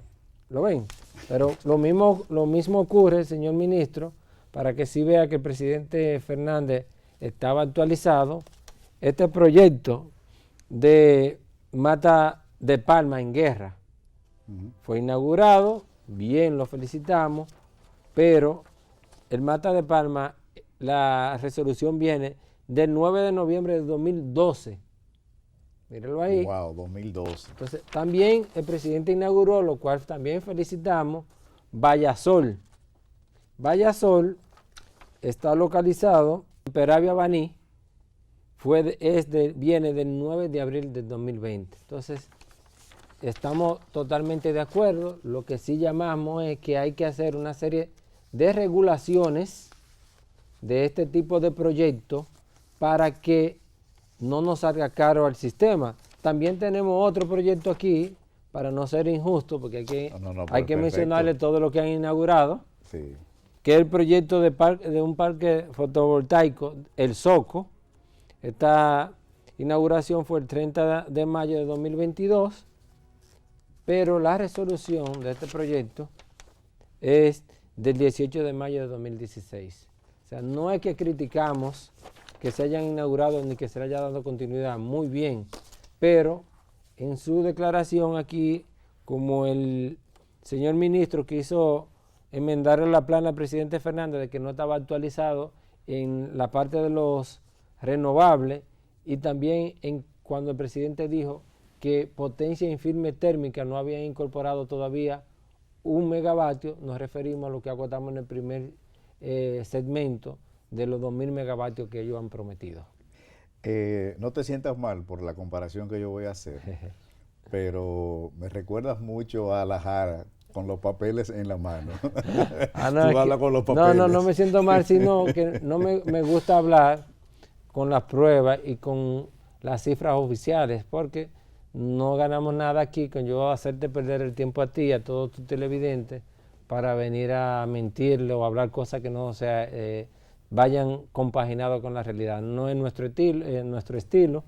¿Lo ven? Pero lo mismo ocurre, señor ministro, para que sí vea que el presidente Fernández estaba actualizado. Este proyecto de Mata de Palma en Guerra fue inaugurado, bien, lo felicitamos, pero el Mata de Palma, la resolución viene del 9 de noviembre de 2012. Míralo ahí. Wow, 2012. Entonces, también el presidente inauguró, lo cual también felicitamos, Vallasol. Vallasol está localizado en Peravia, Baní, viene del 9 de abril del 2020. Entonces, estamos totalmente de acuerdo. Lo que sí llamamos es que hay que hacer una serie de regulaciones de este tipo de proyectos para que no nos salga caro al sistema. También tenemos otro proyecto aquí, para no ser injusto, porque hay que mencionarle todo lo que han inaugurado, sí, que es el proyecto de un parque fotovoltaico, el SOCO. Esta inauguración fue el 30 de mayo de 2022, pero la resolución de este proyecto es del 18 de mayo de 2016. O sea, no es que criticamos que se hayan inaugurado ni que se le haya dado continuidad, muy bien, pero en su declaración aquí, como el señor ministro quiso enmendar la plana al presidente Fernández de que no estaba actualizado en la parte de los renovables, y también cuando el presidente dijo que potencia en firme térmica no habían incorporado todavía 1 megavatio, nos referimos a lo que agotamos en el primer segmento de los 2.000 megavatios que ellos han prometido. No te sientas mal por la comparación que yo voy a hacer, pero me recuerdas mucho a la Jara con los papeles en la mano. Tú hablas con los papeles. No me siento mal, sino que no me gusta hablar con las pruebas y con las cifras oficiales, porque no ganamos nada aquí con yo hacerte perder el tiempo a ti y a todos tus televidentes para venir a mentirle o hablar cosas que no vayan compaginados con la realidad. No es nuestro estilo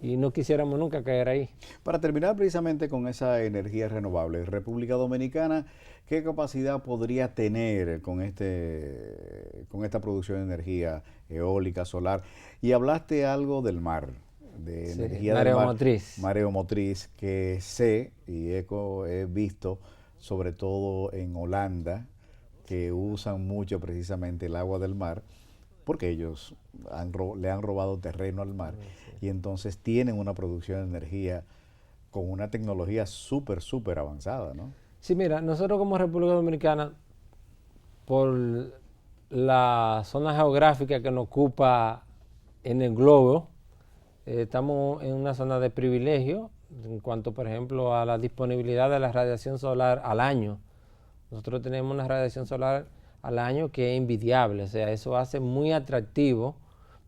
y no quisiéramos nunca caer ahí. Para terminar precisamente con esa energía renovable, República Dominicana, ¿qué capacidad podría tener con esta producción de energía eólica, solar? Y hablaste algo del mar, de energía del mar, mareomotriz, que sé y he visto, sobre todo en Holanda, que usan mucho precisamente el agua del mar, porque ellos le han robado terreno al mar, y entonces tienen una producción de energía con una tecnología súper avanzada, ¿no? Sí, mira, nosotros como República Dominicana, por la zona geográfica que nos ocupa en el globo, estamos en una zona de privilegio en cuanto, por ejemplo, a la disponibilidad de la radiación solar al año. Nosotros tenemos una radiación solar al año que es envidiable, o sea, eso hace muy atractivo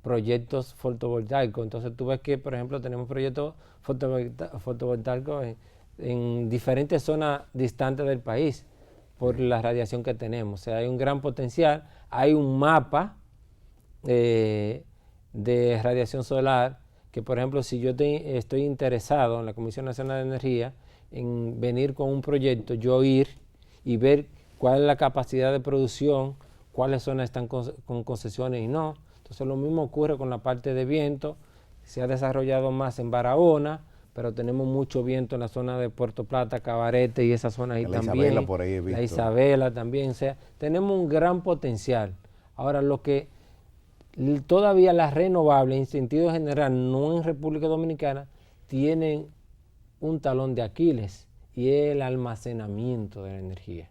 proyectos fotovoltaicos. Entonces tú ves que, por ejemplo, tenemos proyectos fotovoltaicos en diferentes zonas distantes del país por la radiación que tenemos. O sea, hay un gran potencial, hay un mapa de radiación solar que, por ejemplo, si yo estoy interesado en la Comisión Nacional de Energía en venir con un proyecto, yo ir y ver cuál es la capacidad de producción, cuáles zonas están con concesiones y no. Entonces lo mismo ocurre con la parte de viento, se ha desarrollado más en Barahona, pero tenemos mucho viento en la zona de Puerto Plata, Cabarete y esa zona ahí también. Isabela por ahí he visto. La Isabela también, o sea, tenemos un gran potencial. Ahora, lo que todavía las renovables, en sentido general, no en República Dominicana, tienen un talón de Aquiles, y es el almacenamiento de la energía.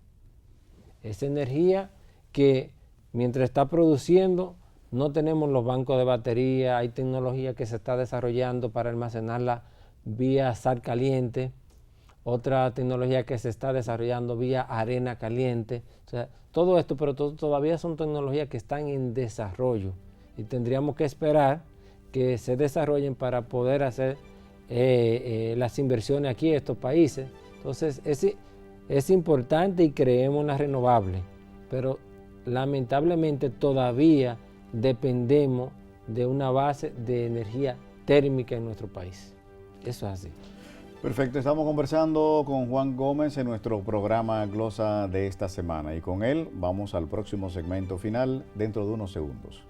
Esa energía que mientras está produciendo, no tenemos los bancos de batería, hay tecnología que se está desarrollando para almacenarla vía sal caliente, otra tecnología que se está desarrollando vía arena caliente. O sea, todo esto, pero todavía son tecnologías que están en desarrollo y tendríamos que esperar que se desarrollen para poder hacer las inversiones aquí en estos países. Entonces es importante y creemos en las renovables, pero lamentablemente todavía dependemos de una base de energía térmica en nuestro país. Eso es así. Perfecto, estamos conversando con Juan Gómez en nuestro programa Glosa de esta semana y con él vamos al próximo segmento final dentro de unos segundos.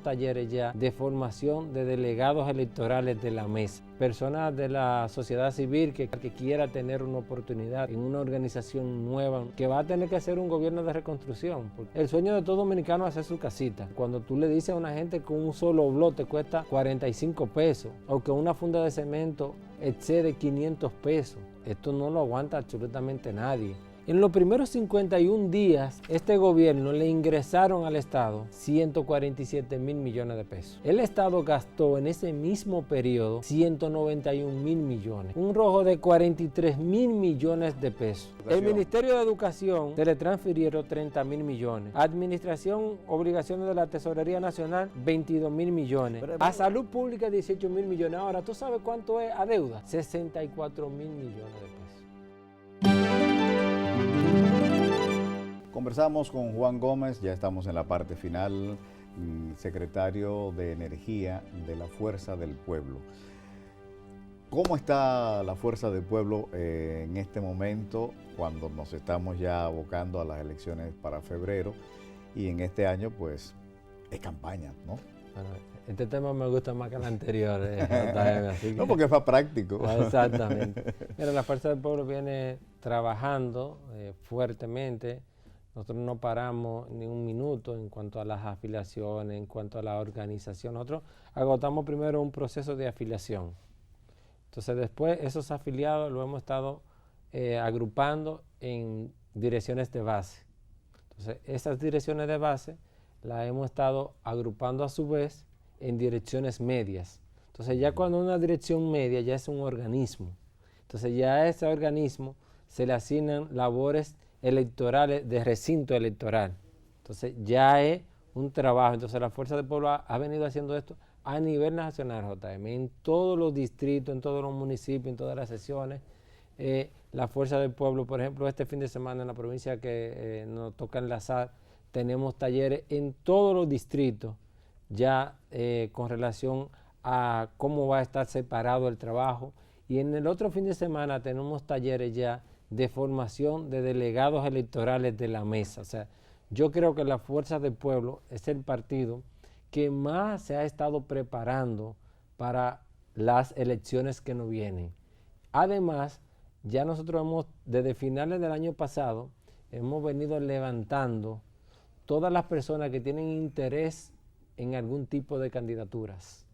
Talleres ya de formación de delegados electorales de la mesa, personas de la sociedad civil que quiera tener una oportunidad en una organización nueva, que va a tener que hacer un gobierno de reconstrucción. El sueño de todo dominicano es hacer su casita. Cuando tú le dices a una gente que un solo blog te cuesta 45 pesos o que una funda de cemento excede 500 pesos, esto no lo aguanta absolutamente nadie. En los primeros 51 días, este gobierno le ingresaron al Estado 147 mil millones de pesos. El Estado gastó en ese mismo periodo 191 mil millones, un rojo de 43 mil millones de pesos. El Ministerio de Educación se le transfirieron 30 mil millones. Administración, obligaciones de la Tesorería Nacional, 22 mil millones. A Salud Pública, 18 mil millones. Ahora, ¿tú sabes cuánto es a deuda? 64 mil millones de pesos. Conversamos con Juan Gómez, ya estamos en la parte final, secretario de Energía de la Fuerza del Pueblo. ¿Cómo está la Fuerza del Pueblo en este momento, cuando nos estamos ya abocando a las elecciones para febrero? Y en este año, pues, es campaña, ¿no? Bueno, este tema me gusta más que el anterior, JM, así que... No, porque es más práctico. Exactamente. Mira, la Fuerza del Pueblo viene trabajando fuertemente. Nosotros no paramos ni un minuto en cuanto a las afiliaciones, en cuanto a la organización. Nosotros agotamos primero un proceso de afiliación. Entonces después esos afiliados lo hemos estado agrupando en direcciones de base. Entonces esas direcciones de base las hemos estado agrupando a su vez en direcciones medias. Entonces ya cuando una dirección media ya es un organismo. Entonces ya a ese organismo se le asignan labores electorales de recinto electoral. Entonces ya es un trabajo. Entonces la Fuerza del Pueblo ha venido haciendo esto a nivel nacional, JM, en todos los distritos, en todos los municipios, en todas las sesiones. La Fuerza del Pueblo, por ejemplo, este fin de semana en la provincia que nos toca enlazar, tenemos talleres en todos los distritos ya con relación a cómo va a estar separado el trabajo. Y en el otro fin de semana tenemos talleres ya de formación de delegados electorales de la mesa. O sea, yo creo que la Fuerza del Pueblo es el partido que más se ha estado preparando para las elecciones que nos vienen. Además, ya nosotros desde finales del año pasado, hemos venido levantando todas las personas que tienen interés en algún tipo de candidaturas.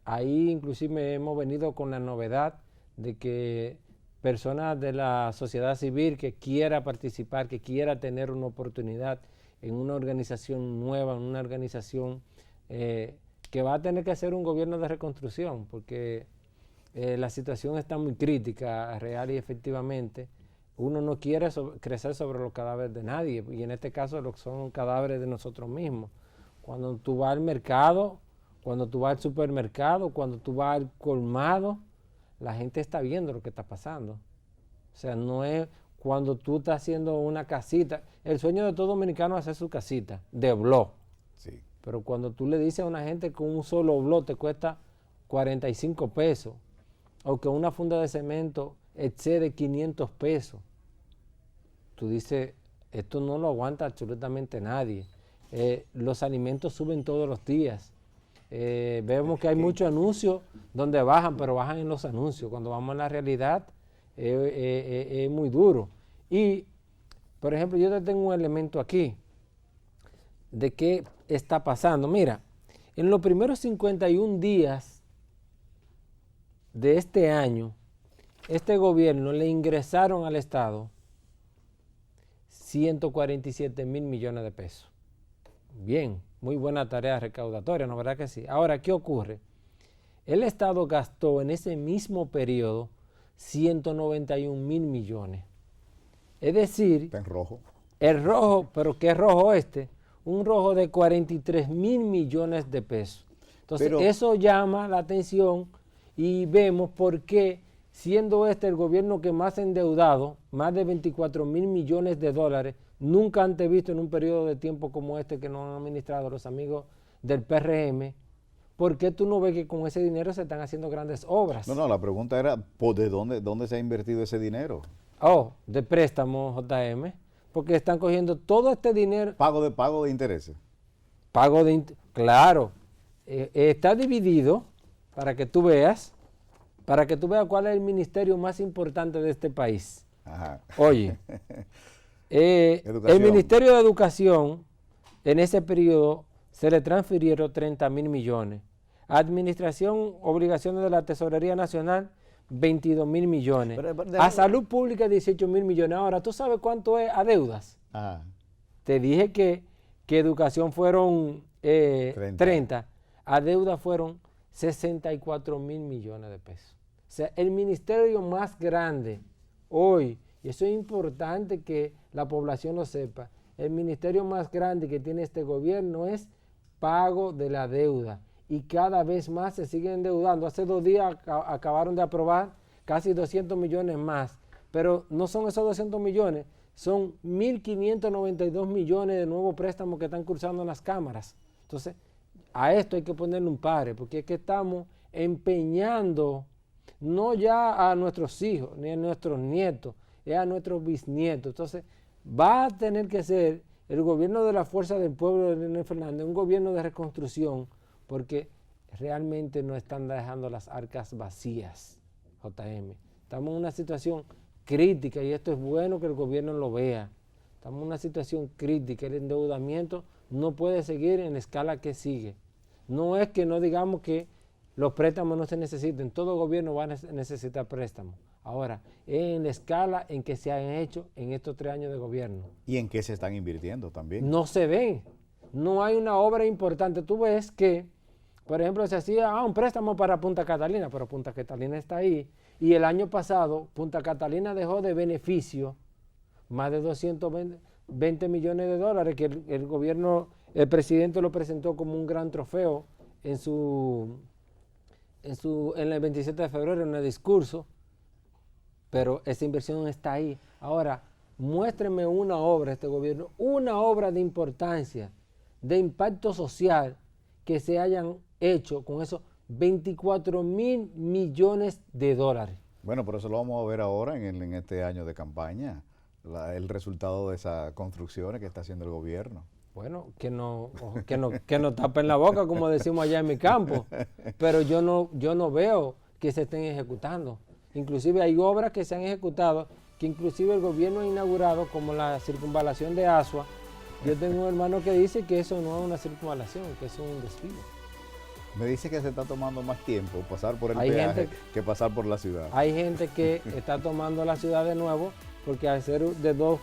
Ahí inclusive hemos venido con la novedad de que personas de la sociedad civil que quiera participar, que quiera tener una oportunidad en una organización nueva, en una organización que va a tener que hacer un gobierno de reconstrucción, porque la situación está muy crítica, real y efectivamente. Uno no quiere crecer sobre los cadáveres de nadie, y en este caso son cadáveres de nosotros mismos. Cuando tú vas al mercado, cuando tú vas al supermercado, cuando tú vas al colmado, la gente está viendo lo que está pasando. O sea, no es cuando tú estás haciendo una casita. El sueño de todo dominicano es hacer su casita de blog. Sí. Pero cuando tú le dices a una gente que un solo blog te cuesta 45 pesos o que una funda de cemento excede 500 pesos, tú dices, esto no lo aguanta absolutamente nadie. Los alimentos suben todos los días. Vemos que hay muchos anuncios donde bajan, pero bajan en los anuncios. Cuando vamos a la realidad es muy duro. Y, por ejemplo, yo te tengo un elemento aquí de qué está pasando. Mira, en los primeros 51 días de este año, este gobierno le ingresaron al Estado 147 mil millones de pesos. Bien, muy buena tarea recaudatoria, ¿no verdad que sí? Ahora, ¿qué ocurre? El Estado gastó en ese mismo periodo 191 mil millones. Es decir, Está en rojo. el rojo, pero ¿qué rojo este? Un rojo de 43 mil millones de pesos. Entonces, eso llama la atención y vemos por qué, siendo este el gobierno que más ha endeudado, más de 24 mil millones de dólares, nunca antes visto en un periodo de tiempo como este que nos han administrado los amigos del PRM, ¿por qué tú no ves que con ese dinero se están haciendo grandes obras? No, la pregunta era, ¿de dónde se ha invertido ese dinero? Oh, de préstamo, JM, porque están cogiendo todo este dinero. Pago de intereses. Claro, está dividido para que tú veas cuál es el ministerio más importante de este país. Ajá. Oye, el Ministerio de Educación, en ese periodo, se le transfirieron 30,000 millones. Administración, obligaciones de la Tesorería Nacional, 22,000 millones. A Salud Pública, 18,000 millones. Ahora, ¿tú sabes cuánto es a deudas? Ajá. Te dije que educación fueron 30. A deuda fueron 64,000 millones de pesos. O sea, el ministerio más grande hoy, y eso es importante que la población lo sepa, el ministerio más grande que tiene este gobierno es pago de la deuda. Y cada vez más se siguen endeudando. Hace 2 días acabaron de aprobar casi 200 millones más. Pero no son esos 200 millones, son 1.592 millones de nuevos préstamos que están cursando en las cámaras. Entonces, a esto hay que ponerle un pare, porque es que estamos empeñando no ya a nuestros hijos, ni a nuestros nietos, es a nuestros bisnietos. Entonces, va a tener que ser el gobierno de la fuerza del pueblo de Leonel Fernández, un gobierno de reconstrucción, porque realmente no están dejando las arcas vacías, JM. Estamos en una situación crítica y esto es bueno que el gobierno lo vea. Estamos en una situación crítica, el endeudamiento no puede seguir en la escala que sigue. No es que no digamos que los préstamos no se necesiten, todo gobierno va a necesitar préstamos. Ahora, en la escala en que se han hecho en estos 3 años de gobierno. ¿Y en qué se están invirtiendo también? No se ven, no hay una obra importante. Tú ves que, por ejemplo, se hacía un préstamo para Punta Catalina, pero Punta Catalina está ahí. Y el año pasado, Punta Catalina dejó de beneficio más de 220 millones de dólares que el gobierno, el presidente lo presentó como un gran trofeo en el 27 de febrero en el discurso, pero esa inversión está ahí. Ahora, muéstreme una obra, este gobierno, una obra de importancia, de impacto social que se hayan hecho con esos 24,000 millones de dólares. Bueno, pero eso lo vamos a ver ahora en este año de campaña, el resultado de esas construcciones que está haciendo el gobierno. Bueno, que no tapen la boca, como decimos allá en mi campo, pero yo no veo que se estén ejecutando. Inclusive hay obras que se han ejecutado, que inclusive el gobierno ha inaugurado, como la circunvalación de Asua. Yo tengo un hermano que dice que eso no es una circunvalación, que eso es un desvío. Me dice que se está tomando más tiempo pasar por el peaje que pasar por la ciudad. Hay gente que está tomando la ciudad de nuevo, porque al ser de dos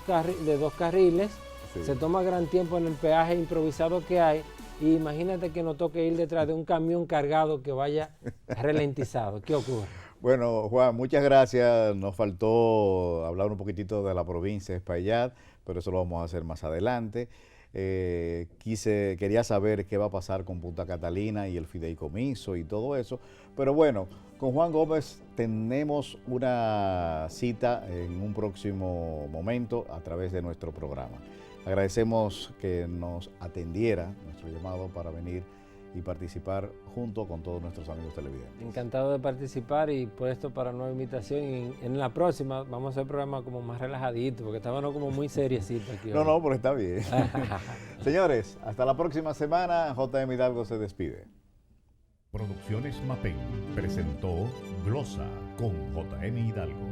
carriles, sí, se toma gran tiempo en el peaje improvisado que hay, y imagínate que nos toque ir detrás de un camión cargado que vaya ralentizado. ¿Qué ocurre? Bueno, Juan, muchas gracias. Nos faltó hablar un poquitito de la provincia de Espaillat, pero eso lo vamos a hacer más adelante. Quería saber qué va a pasar con Punta Catalina y el fideicomiso y todo eso, pero bueno, con Juan Gómez tenemos una cita en un próximo momento a través de nuestro programa. Agradecemos que nos atendiera nuestro llamado para venir y participar junto con todos nuestros amigos televidentes. Encantado de participar y por esto para nueva invitación. Y en la próxima vamos a hacer el programa como más relajadito, porque estábamos como muy seriecitos aquí. No, pero está bien. Señores, hasta la próxima semana. JM Hidalgo se despide. Producciones Mapei presentó Glosa con JM Hidalgo.